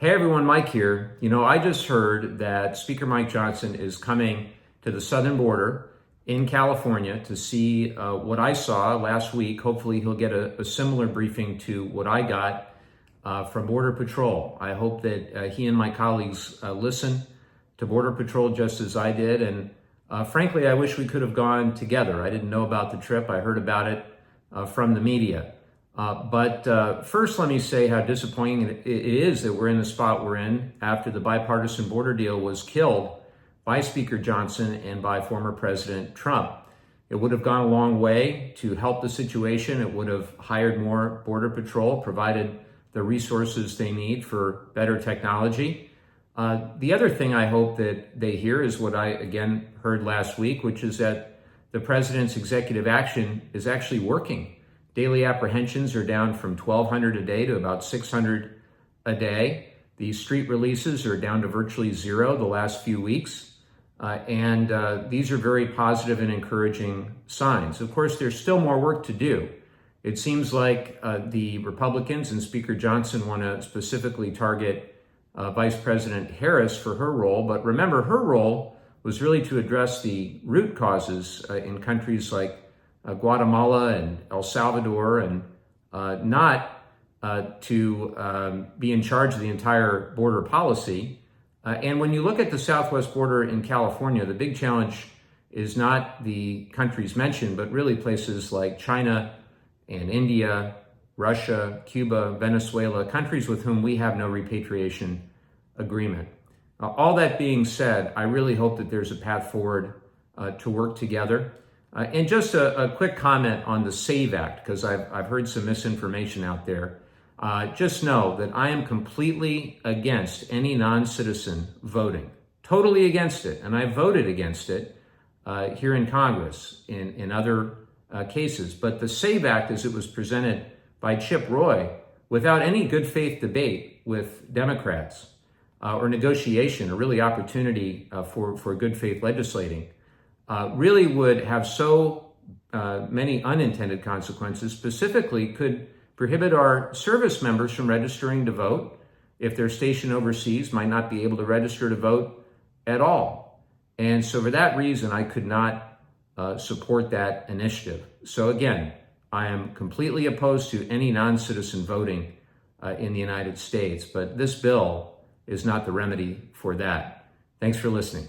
Hey everyone, Mike here. I just heard that Speaker Mike Johnson is coming to the southern border in California to see what I saw last week. Hopefully he'll get a similar briefing to what I got from Border Patrol. I hope that he and my colleagues listen to Border Patrol just as I did. And frankly, I wish we could have gone together. I didn't know about the trip. I heard about it from the media. But first, let me say how disappointing it is that we're in the spot we're in after the bipartisan border deal was killed by Speaker Johnson and by former President Trump. It would have gone a long way to help the situation. It would have hired more Border Patrol, provided the resources they need for better technology. The other thing I hope that they hear is what I, again, heard last week, which is that the president's executive action is actually working. Daily apprehensions are down from 1,200 a day to about 600 a day. The street releases are down to virtually zero the last few weeks. And these are very positive and encouraging signs. Of course, there's still more work to do. It seems like the Republicans and Speaker Johnson want to specifically target Vice President Harris for her role. But remember, her role was really to address the root causes in countries like Guatemala and El Salvador, and not to be in charge of the entire border policy. And when you look at the southwest border in California, the big challenge is not the countries mentioned, but really places like China and India, Russia, Cuba, Venezuela, countries with whom we have no repatriation agreement. All that being said, I really hope that there's a path forward to work together. And just a quick comment on the SAVE Act, because I've heard some misinformation out there. Just know that I am completely against any non-citizen voting, totally against it. And I voted against it here in Congress in other cases. But the SAVE Act, as it was presented by Chip Roy, without any good faith debate with Democrats or negotiation or really opportunity for good faith legislating, really would have so many unintended consequences. Specifically, could prohibit our service members from registering to vote if they're stationed overseas, might not be able to register to vote at all. And so for that reason, I could not support that initiative. So again, I am completely opposed to any non-citizen voting in the United States, but this bill is not the remedy for that. Thanks for listening.